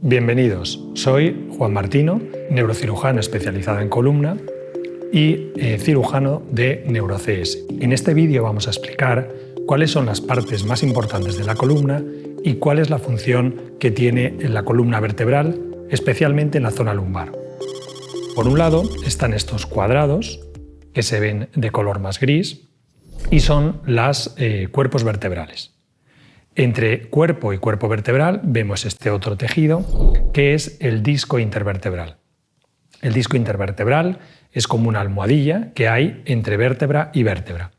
Bienvenidos, soy Juan Martino, neurocirujano especializado en columna y cirujano de NeuroCS. En este vídeo vamos a explicar cuáles son las partes más importantes de la columna y cuál es la función que tiene en la columna vertebral, especialmente en la zona lumbar. Por un lado están estos cuadrados que se ven de color más gris y son los cuerpos vertebrales. Entre cuerpo y cuerpo vertebral vemos este otro tejido que es el disco intervertebral. El disco intervertebral es como una almohadilla que hay entre vértebra y vértebra.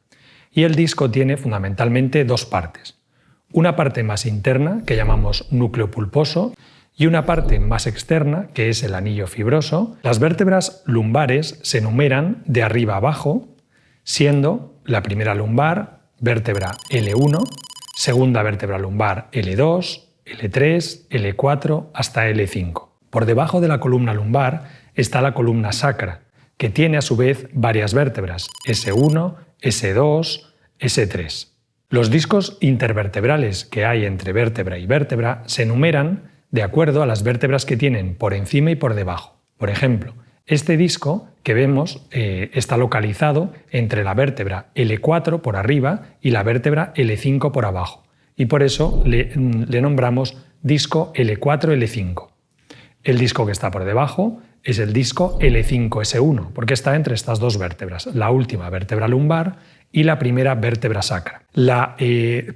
Y el disco tiene fundamentalmente dos partes. Una parte más interna que llamamos núcleo pulposo y una parte más externa que es el anillo fibroso. Las vértebras lumbares se numeran de arriba a abajo, siendo la primera lumbar vértebra L1, segunda vértebra lumbar L2, L3, L4 hasta L5. Por debajo de la columna lumbar está la columna sacra, que tiene a su vez varias vértebras, S1, S2, S3. Los discos intervertebrales que hay entre vértebra y vértebra se numeran de acuerdo a las vértebras que tienen por encima y por debajo. Por ejemplo, este disco que vemos está localizado entre la vértebra L4 por arriba y la vértebra L5 por abajo, y por eso le nombramos disco L4-L5. El disco que está por debajo es el disco L5-S1, porque está entre estas dos vértebras, la última vértebra lumbar y la primera vértebra sacra.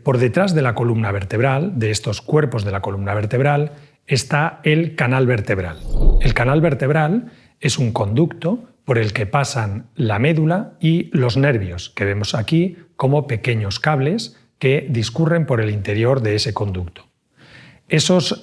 Por detrás de la columna vertebral, de estos cuerpos de la columna vertebral, está el canal vertebral. El canal vertebral es un conducto por el que pasan la médula y los nervios, que vemos aquí como pequeños cables que discurren por el interior de ese conducto. Esos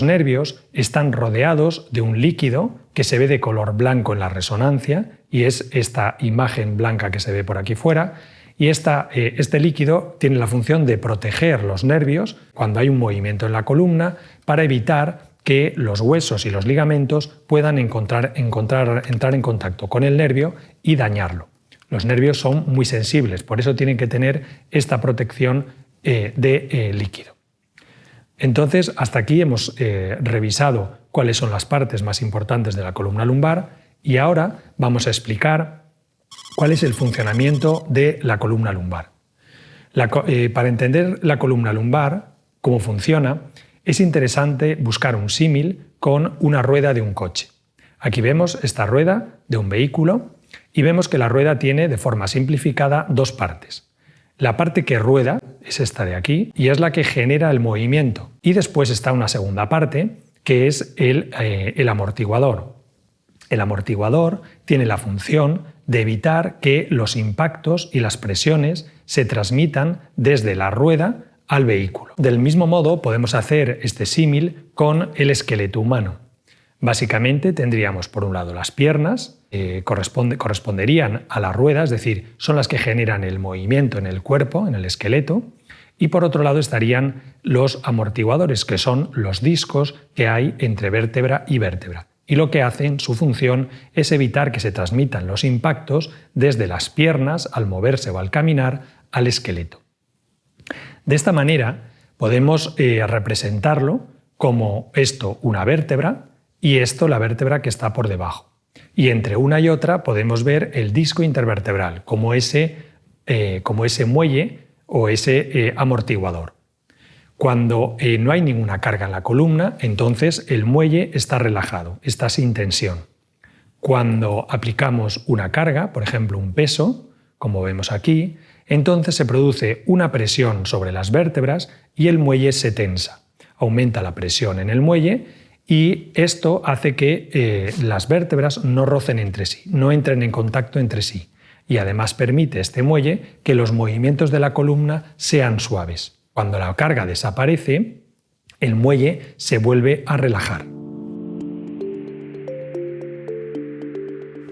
nervios están rodeados de un líquido que se ve de color blanco en la resonancia, y es esta imagen blanca que se ve por aquí fuera, y este líquido tiene la función de proteger los nervios cuando hay un movimiento en la columna para evitar que los huesos y los ligamentos puedan entrar en contacto con el nervio y dañarlo. Los nervios son muy sensibles, por eso tienen que tener esta protección de líquido. Entonces, hasta aquí hemos revisado cuáles son las partes más importantes de la columna lumbar y ahora vamos a explicar cuál es el funcionamiento de la columna lumbar. Para entender la columna lumbar, cómo funciona, es interesante buscar un símil con una rueda de un coche. Aquí vemos esta rueda de un vehículo y vemos que la rueda tiene de forma simplificada dos partes. La parte que rueda es esta de aquí y es la que genera el movimiento. Y después está una segunda parte que es el amortiguador. El amortiguador tiene la función de evitar que los impactos y las presiones se transmitan desde la rueda al vehículo. Del mismo modo podemos hacer este símil con el esqueleto humano. Básicamente tendríamos por un lado las piernas, corresponderían a la rueda, es decir, son las que generan el movimiento en el cuerpo, en el esqueleto, y por otro lado estarían los amortiguadores, que son los discos que hay entre vértebra y vértebra. Y lo que hacen, su función, es evitar que se transmitan los impactos desde las piernas al moverse o al caminar al esqueleto. De esta manera podemos representarlo como esto una vértebra y esto la vértebra que está por debajo. Y entre una y otra podemos ver el disco intervertebral como ese muelle o ese amortiguador. Cuando no hay ninguna carga en la columna, entonces el muelle está relajado, está sin tensión. Cuando aplicamos una carga, por ejemplo un peso, como vemos aquí, entonces se produce una presión sobre las vértebras y el muelle se tensa. Aumenta la presión en el muelle y esto hace que las vértebras no rocen entre sí, no entren en contacto entre sí. Y además permite este muelle que los movimientos de la columna sean suaves. Cuando la carga desaparece, el muelle se vuelve a relajar.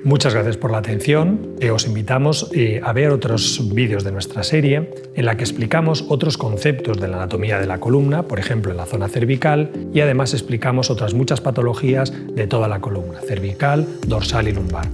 Muchas gracias por la atención. Os invitamos a ver otros vídeos de nuestra serie en la que explicamos otros conceptos de la anatomía de la columna, por ejemplo en la zona cervical, y además explicamos otras muchas patologías de toda la columna, cervical, dorsal y lumbar.